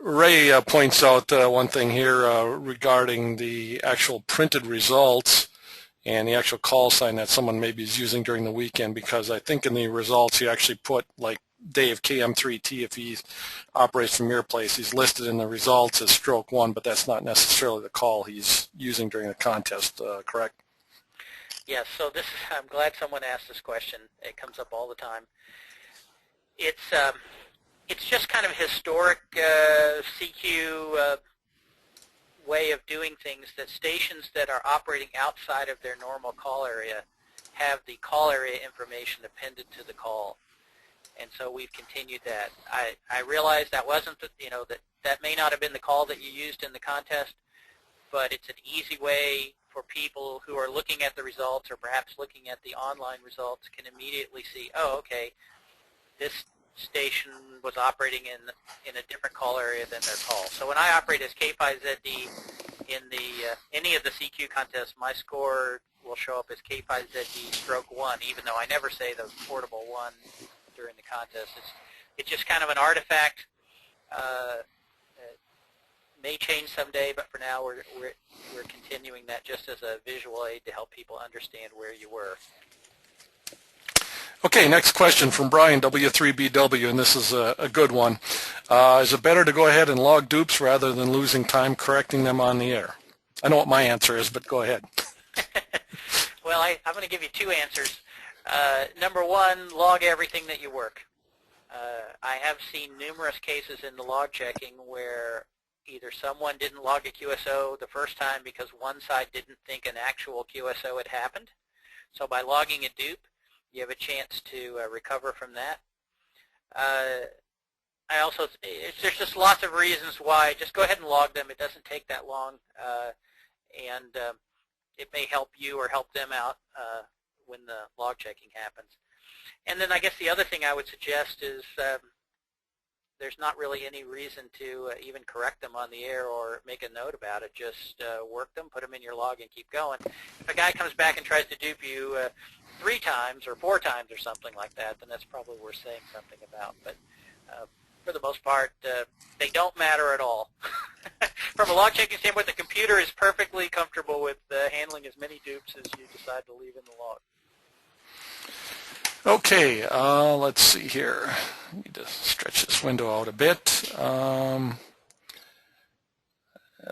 Ray points out one thing here regarding the actual printed results and the actual call sign that someone maybe is using during the weekend, because I think in the results he actually put like Dave KM3T if he operates from your place. He's listed in the results as stroke 1, but that's not necessarily the call he's using during the contest, correct? Yes, so I'm glad someone asked this question. It comes up all the time. It's just kind of historic CQ way of doing things, that stations that are operating outside of their normal call area have the call area information appended to the call. And so we've continued that. I realize that wasn't that may not have been the call that you used in the contest, but it's an easy way for people who are looking at the results or perhaps looking at the online results can immediately see, oh, okay, this station was operating in a different call area than their call. So when I operate as k5zdw in any of the CQ contests, my score will show up as k5zdw stroke 1, even though I never say the portable 1 during the contest. It's just kind of an artifact. May change someday, but for now we're continuing that just as a visual aid to help people understand where you were. Okay, next question from Brian W3BW, and this is a good one. Is it better to go ahead and log dupes rather than losing time correcting them on the air? I know what my answer is, but go ahead. Well, I'm going to give you two answers. Number one, log everything that you work. I have seen numerous cases in the log checking where either someone didn't log a QSO the first time because one side didn't think an actual QSO had happened. So by logging a dupe, you have a chance to recover from that. There's just lots of reasons why. Just go ahead and log them. It doesn't take that long, and it may help you or help them out when the log checking happens. And then I guess the other thing I would suggest is there's not really any reason to even correct them on the air or make a note about it. Just work them, put them in your log, and keep going. If a guy comes back and tries to dupe you 3 times or 4 times or something like that, then that's probably worth saying something about. But for the most part, they don't matter at all. From a log checking standpoint, the computer is perfectly comfortable with handling as many dupes as you decide to leave in the log. Okay, let's see here. I need to stretch this window out a bit.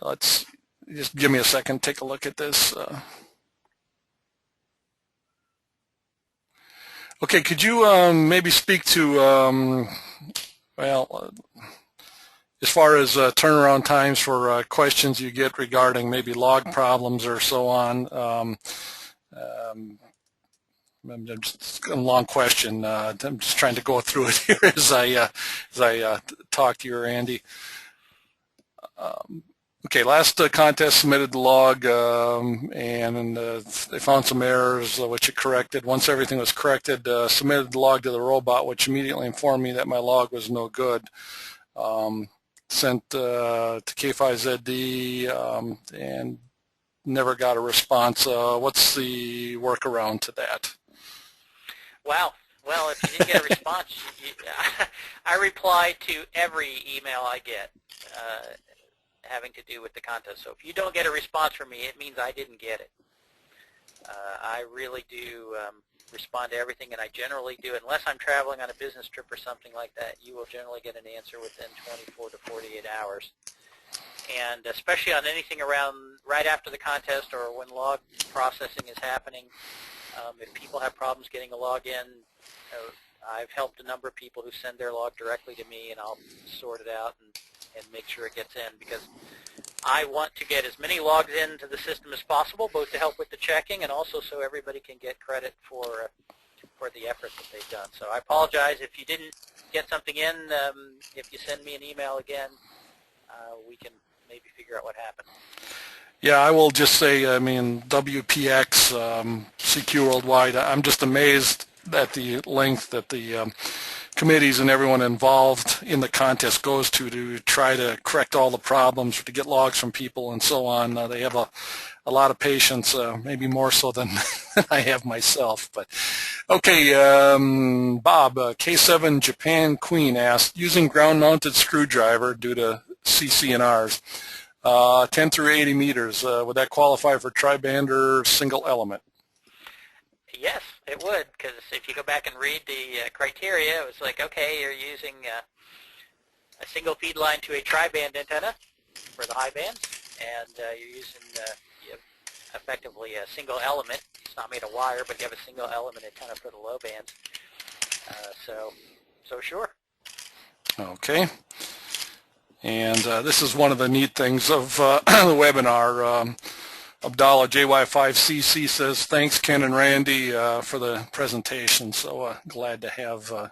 Let's just give me a second, take a look at this. Okay, could you maybe speak to, as far as turnaround times for questions you get regarding maybe log problems or so on? Just a long question. I'm just trying to go through it here as I talk to you, Andy. Okay, last contest submitted the log, and they found some errors, which it corrected. Once everything was corrected, submitted the log to the robot, which immediately informed me that my log was no good. Sent to k5zdw and never got a response. What's the workaround to that? Wow. Well, if you didn't get a response, I reply to every email I get having to do with the contest. So if you don't get a response from me, it means I didn't get it. I really do respond to everything, and I generally do, unless I'm traveling on a business trip or something like that, you will generally get an answer within 24 to 48 hours. And especially on anything around right after the contest or when log processing is happening, if people have problems getting a log in, I've helped a number of people who send their log directly to me, and I'll sort it out and make sure it gets in, because I want to get as many logs into the system as possible, both to help with the checking and also so everybody can get credit for the effort that they've done. So I apologize if you didn't get something in. If you send me an email again, we can maybe figure out what happened. Yeah, I will just say, I mean, WPX, CQ Worldwide, I'm just amazed length that the committees and everyone involved in the contest goes to try to correct all the problems, to get logs from people and so on. They have a lot of patience, maybe more so than I have myself. But okay, Bob, K7 Japan Queen asked, using ground-mounted screwdriver due to CC&Rs, 10 through 80 meters, would that qualify for tri-band or single element? Yes, it would, because if you go back and read the criteria, it was like, okay, you're using a single feed line to a tri-band antenna for the high bands, and you're using effectively a single element. It's not made of wire, but you have a single element antenna for the low bands. So sure. Okay. And this is one of the neat things of the webinar. Abdallah JY5CC says, thanks Ken and Randy for the presentation. So glad to have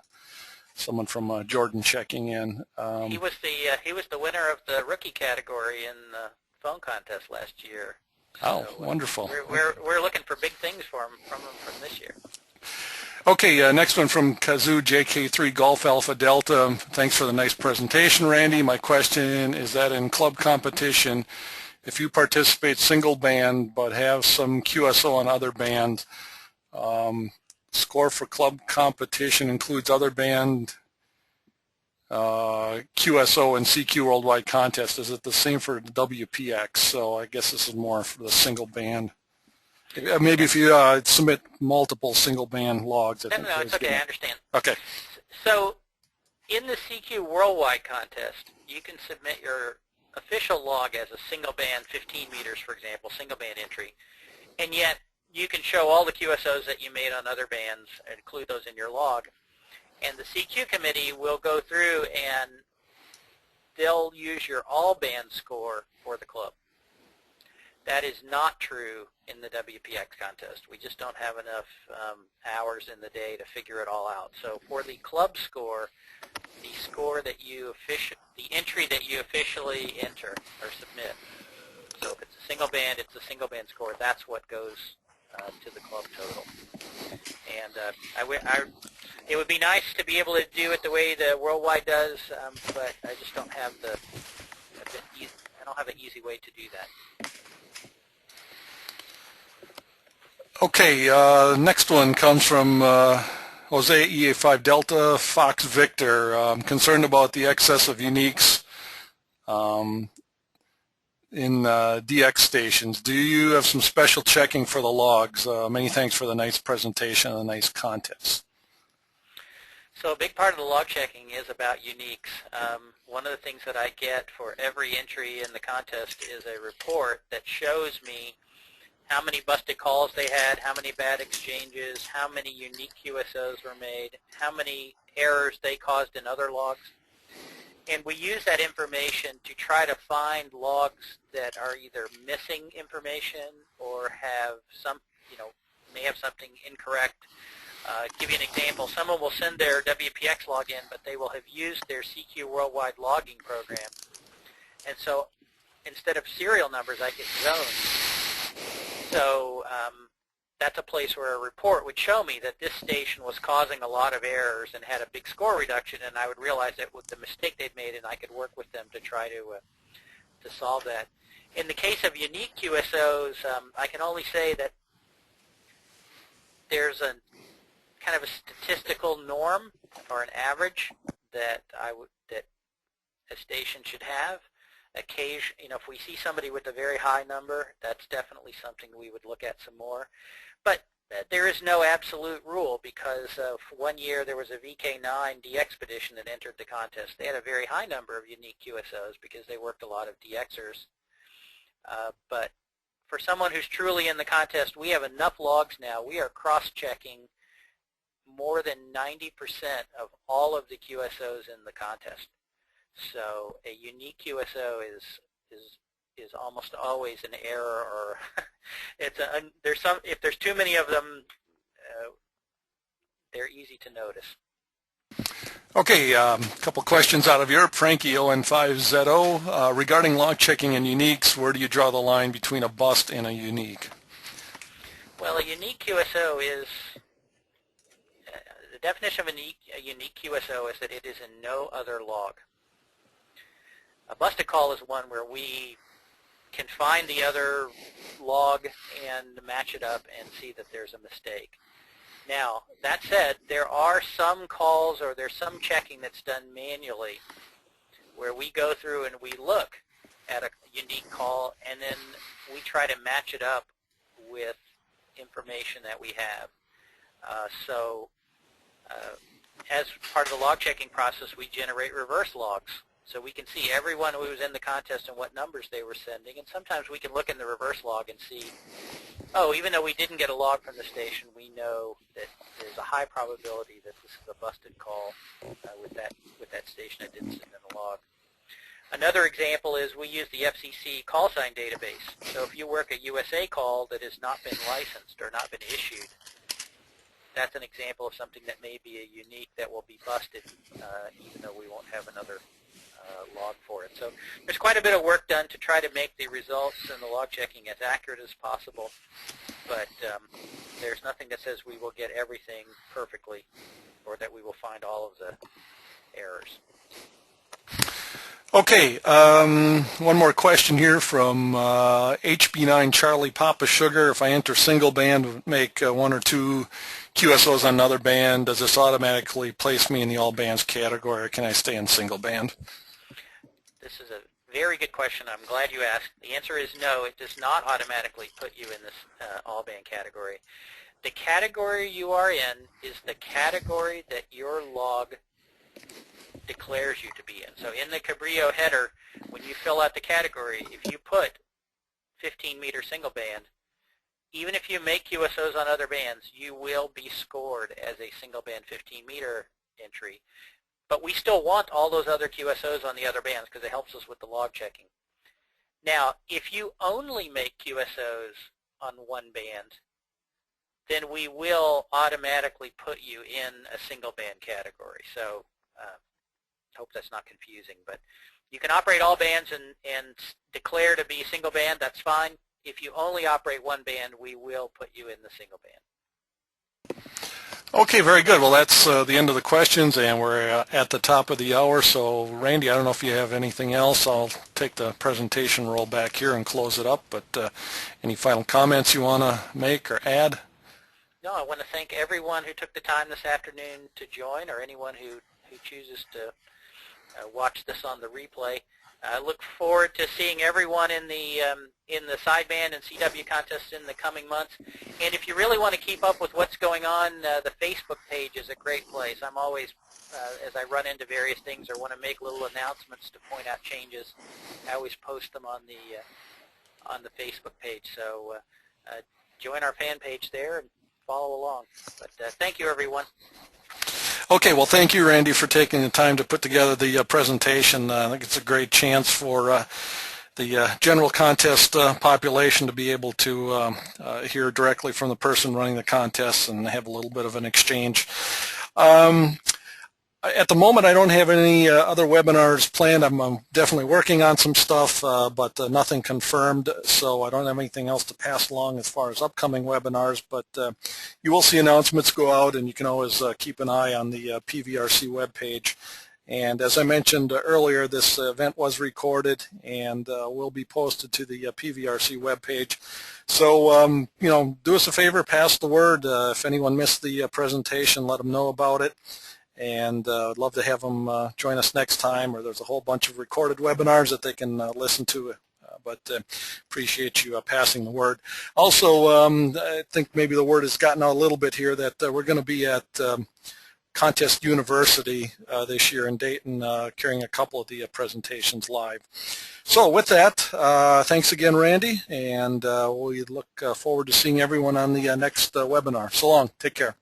someone from Jordan checking in. He was the winner of the rookie category in the phone contest last year. Oh, so, wonderful. We're looking for big things from him from this year. Okay, next one from Kazoo JK3 Golf Alpha Delta. Thanks for the nice presentation, Randy. My question is that in club competition, if you participate single band but have some QSO on other band, score for club competition includes other band QSO and CQ Worldwide Contest. Is it the same for the WPX? So I guess this is more for the single band. Maybe if you submit multiple single band logs. No, it's okay. I understand. Okay. So in the CQ Worldwide Contest, you can submit your official log as a single band, 15 meters, for example, single band entry, and yet you can show all the QSOs that you made on other bands and include those in your log. And the CQ committee will go through and they'll use your all band score for the club. That is not true in the WPX contest. We just don't have enough hours in the day to figure it all out. So for the club score, the score that the entry that you officially enter or submit. So if it's a single band, it's a single band score. That's what goes to the club total. And it would be nice to be able to do it the way the Worldwide does, but I just don't have I don't have an easy way to do that. Okay, next one comes from Jose EA5 Delta Fox Victor. Concerned about the excess of uniques in DX stations. Do you have some special checking for the logs? Many thanks for the nice presentation and the nice contest. So a big part of the log checking is about uniques. One of the things that I get for every entry in the contest is a report that shows me how many busted calls they had, how many bad exchanges, how many unique QSOs were made, how many errors they caused in other logs. And we use that information to try to find logs that are either missing information or have may have something incorrect. Give you an example. Someone will send their WPX log in, but they will have used their CQ Worldwide logging program. And so instead of serial numbers, I get zones. So that's a place where a report would show me that this station was causing a lot of errors and had a big score reduction, and I would realize that with the mistake they'd made, and I could work with them to try to solve that. In the case of unique QSOs, I can only say that there's a kind of a statistical norm or an average that that a station should have. If we see somebody with a very high number, that's definitely something we would look at some more. But there is no absolute rule, because one year there was a VK9 DXpedition that entered the contest. They had a very high number of unique QSOs because they worked a lot of DXers. But for someone who's truly in the contest, we have enough logs now. We are cross-checking more than 90% of all of the QSOs in the contest. So a unique QSO is almost always an error, or if there's too many of them, they're easy to notice. Okay, a couple questions out of Europe. Frankie ON5ZO, regarding log checking and uniques, where do you draw the line between a bust and a unique? Well, a unique QSO is definition of a unique QSO is that it is in no other log. A busted call is one where we can find the other log and match it up and see that there's a mistake. Now, that said, there are some calls or there's some checking that's done manually where we go through and we look at a unique call and then we try to match it up with information that we have. As part of the log checking process, we generate reverse logs. So we can see everyone who was in the contest and what numbers they were sending. And sometimes we can look in the reverse log and see, oh, even though we didn't get a log from the station, we know that there's a high probability that this is a busted call with that station that didn't send in a log. Another example is we use the FCC call sign database. So if you work a USA call that has not been licensed or not been issued, that's an example of something that may be a unique that will be busted, even though we won't have another log for it. So there's quite a bit of work done to try to make the results and the log checking as accurate as possible, but there's nothing that says we will get everything perfectly or that we will find all of the errors. Okay, one more question here from HB9 Charlie Papa Sugar. If I enter single band, make one or two QSOs on another band, does this automatically place me in the all bands category, or can I stay in single band? This is a very good question. I'm glad you asked. The answer is no. It does not automatically put you in this all band category. The category you are in is the category that your log declares you to be in. So in the Cabrillo header, when you fill out the category, if you put 15-meter single band, even if you make QSOs on other bands, you will be scored as a single band 15-meter entry. But we still want all those other QSOs on the other bands because it helps us with the log checking. Now, if you only make QSOs on one band, then we will automatically put you in a single band category. So hope that's not confusing, but you can operate all bands and declare to be single band, that's fine. If you only operate one band, we will put you in the single band. Okay, very good. Well, that's the end of the questions, and we're at the top of the hour. So, Randy, I don't know if you have anything else. I'll take the presentation roll back here and close it up, but any final comments you want to make or add? No, I want to thank everyone who took the time this afternoon to join, or anyone who chooses to watch this on the replay. I look forward to seeing everyone in the sideband and CW contests in the coming months. And if you really want to keep up with what's going on, the Facebook page is a great place. I'm always, as I run into various things or want to make little announcements to point out changes, I always post them on the Facebook page. So join our fan page there and follow along. But thank you, everyone. Okay, well, thank you, Randy, for taking the time to put together the presentation. I think it's a great chance for the general contest population to be able to hear directly from the person running the contest and have a little bit of an exchange. At the moment, I don't have any other webinars planned. I'm definitely working on some stuff, but nothing confirmed, so I don't have anything else to pass along as far as upcoming webinars, but you will see announcements go out, and you can always keep an eye on the PVRC webpage. And as I mentioned earlier, this event was recorded and will be posted to the PVRC webpage. So, you know, do us a favor, pass the word. If anyone missed the presentation, let them know about it. And I'd love to have them join us next time, or there's a whole bunch of recorded webinars that they can listen to. But appreciate you passing the word. Also, I think maybe the word has gotten out a little bit here that we're going to be at Contest University this year in Dayton, carrying a couple of the presentations live. So with that, thanks again, Randy, and we look forward to seeing everyone on the next webinar. So long. Take care.